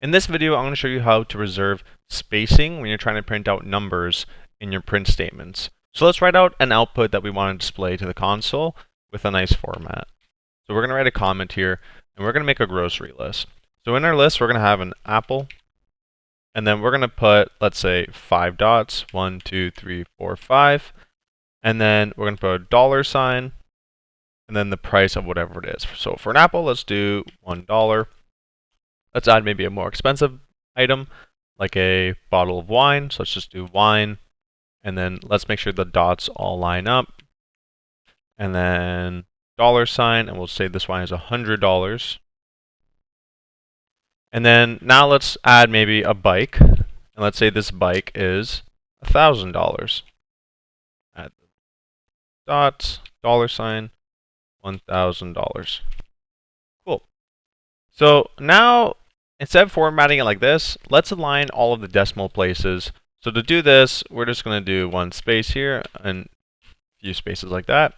In this video, I'm going to show you how to reserve spacing when you're trying to print out numbers in your print statements. So let's write out an output that we want to display to the console with a nice format. So we're going to write a comment here, and we're going to make a grocery list. So in our list, we're going to have an apple, and then we're going to put, let's say, 5 dots, 1, 2, 3, 4, 5, and then we're going to put a dollar sign, and then the price of whatever it is. So for an apple, let's do $1. Let's add maybe a more expensive item, like a bottle of wine. So let's just do wine. And then let's make sure the dots all line up. And then dollar sign, and we'll say this wine is $100. And then now let's add maybe a bike. And let's say this bike is $1,000. Add the dots, dollar sign, $1,000. Cool. So now, instead of formatting it like this, let's align all of the decimal places. So to do this, we're just going to do one space here and a few spaces like that.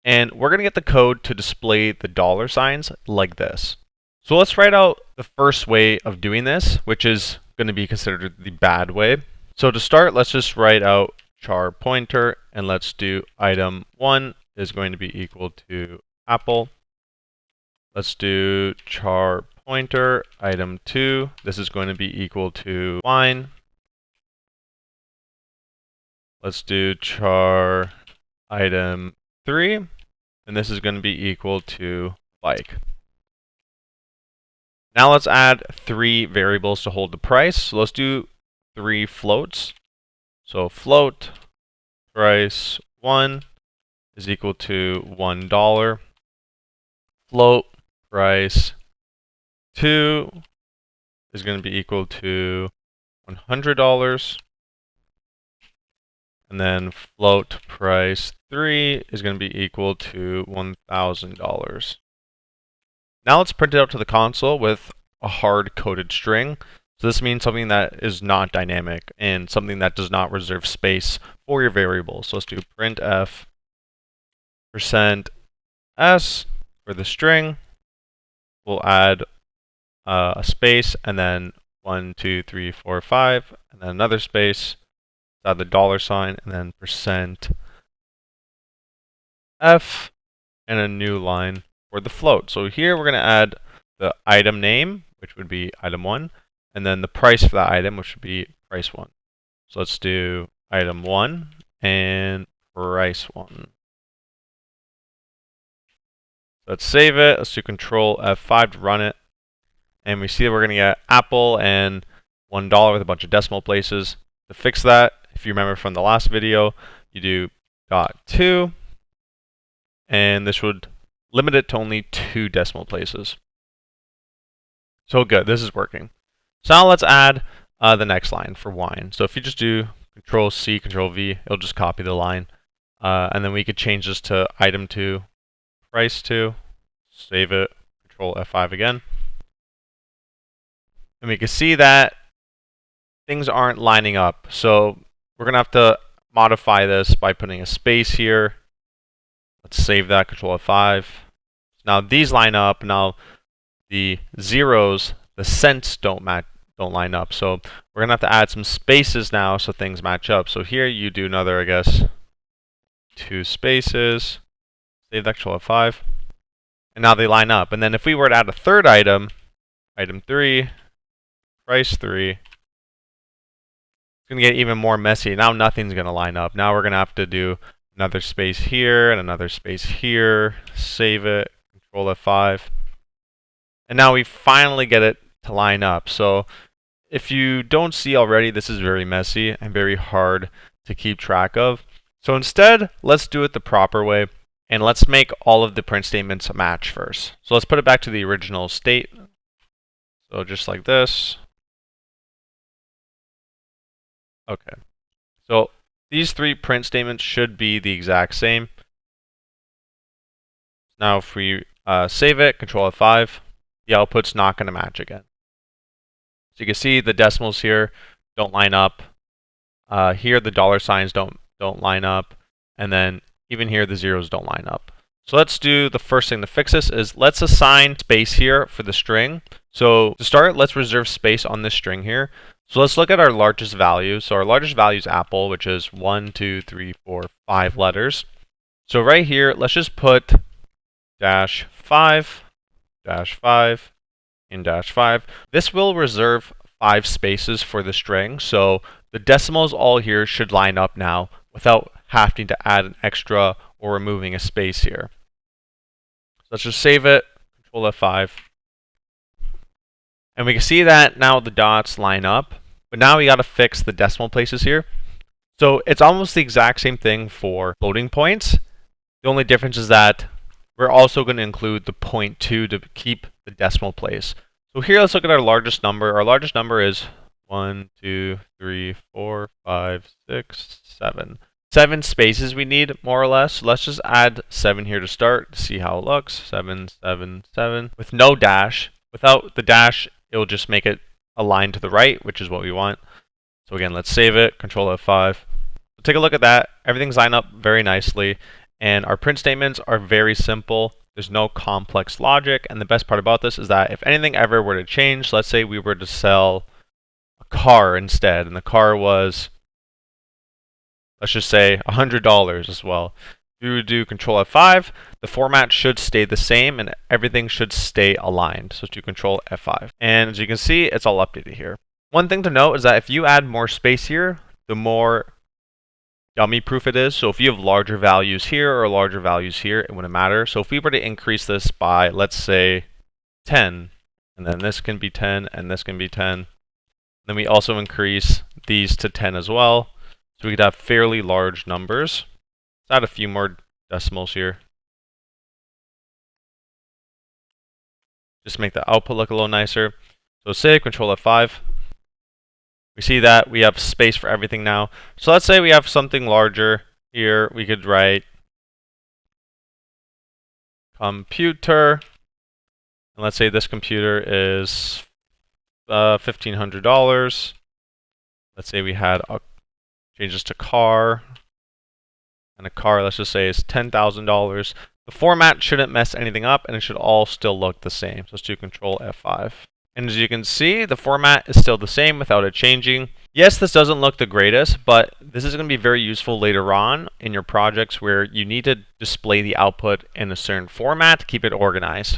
And we're going to get the code to display the dollar signs like this. So let's write out the first way of doing this, which is going to be considered the bad way. So to start, let's just write out char pointer, and let's do item 1 is going to be equal to apple. Let's do char pointer item 2. This is going to be equal to wine. Let's do char item 3, and this is going to be equal to bike. Now let's add 3 variables to hold the price. So let's do 3 floats. So float price 1 is equal to $1. Float price 2 is going to be equal to $100. And then float price 3 is going to be equal to $1,000. Now let's print it out to the console with a hard-coded string. So this means something that is not dynamic and something that does not reserve space for your variables. So let's do printf %s for the string. We'll add a space and then 1, 2, 3, 4, 5, and then another space. Add the dollar sign and then %f and a new line for the float. So here we're going to add the item name, which would be item 1, and then the price for that item, which would be price 1. So let's do item 1 and price 1. Let's save it. Let's do Control F5 to run it. And we see that we're going to get apple and $1 with a bunch of decimal places. To fix that, if you remember from the last video, you do .2, and this would limit it to only 2 decimal places. So good, this is working. So now let's add the next line for wine. So if you just do Control C, Control V, it'll just copy the line. And then we could change this to item 2, price 2, save it, Control F5 again. And we can see that things aren't lining up. So we're going to have to modify this by putting a space here. Let's save that, Control F5. Now these line up. Now the zeros, the cents don't line up. So we're going to have to add some spaces now so things match up. So here you do another, I guess, 2 spaces. Save that, Control F5. And now they line up. And then if we were to add a third item, item 3, price 3, it's going to get even more messy. Now nothing's going to line up. Now we're going to have to do another space here and another space here. Save it, Control F5. And now we finally get it to line up. So if you don't see already, this is very messy and very hard to keep track of. So instead, let's do it the proper way. And let's make all of the print statements match first. So let's put it back to the original state. So just like this. Okay, so these 3 print statements should be the exact same. Now if we save it, Control F5, the output's not going to match again. So you can see the decimals here don't line up. Here the dollar signs don't line up, and then even here the zeros don't line up. So let's do the first thing to fix this is let's assign space here for the string. So to start, let's reserve space on this string here. So let's look at our largest value. So our largest value is Apple, which is 1, 2, 3, 4, 5 letters. So right here, let's just put -5, -5, and -5. This will reserve 5 spaces for the string. So the decimals all here should line up now without having to add an extra or removing a space here. So let's just save it, Control F5. And we can see that now the dots line up, but now we got to fix the decimal places here. So it's almost the exact same thing for floating points. The only difference is that we're also going to include the 0.2 to keep the decimal place. So here, let's look at our largest number. Our largest number is 1, 2, 3, 4, 5, 6, 7. 7 spaces we need, more or less. So let's just add 7 here to start to see how it looks. 7, 7, 7. With no dash. Without the dash, it'll just make it align to the right, which is what we want. So again, let's save it, Control F5. So take a look at that. Everything's lined up very nicely. And our print statements are very simple. There's no complex logic. And the best part about this is that if anything ever were to change, let's say we were to sell a car instead, and the car was, let's just say, $100 as well. If we would do Control F5, the format should stay the same and everything should stay aligned. So do Control F5. And as you can see, it's all updated here. One thing to note is that if you add more space here, the more dummy proof it is. So if you have larger values here or larger values here, it wouldn't matter. So if we were to increase this by, let's say, 10, and then this can be 10, and this can be 10, then we also increase these to 10 as well. So we could have fairly large numbers. Let's add a few more decimals here. Just make the output look a little nicer. So save, Control F5. We see that we have space for everything now. So let's say we have something larger here. We could write computer. And let's say this computer is $1,500. Let's say we had change this to car. And a car, let's just say, is $10,000. The format shouldn't mess anything up, and it should all still look the same. So let's do Control F5. And as you can see, the format is still the same without it changing. Yes, this doesn't look the greatest, but this is going to be very useful later on in your projects where you need to display the output in a certain format to keep it organized.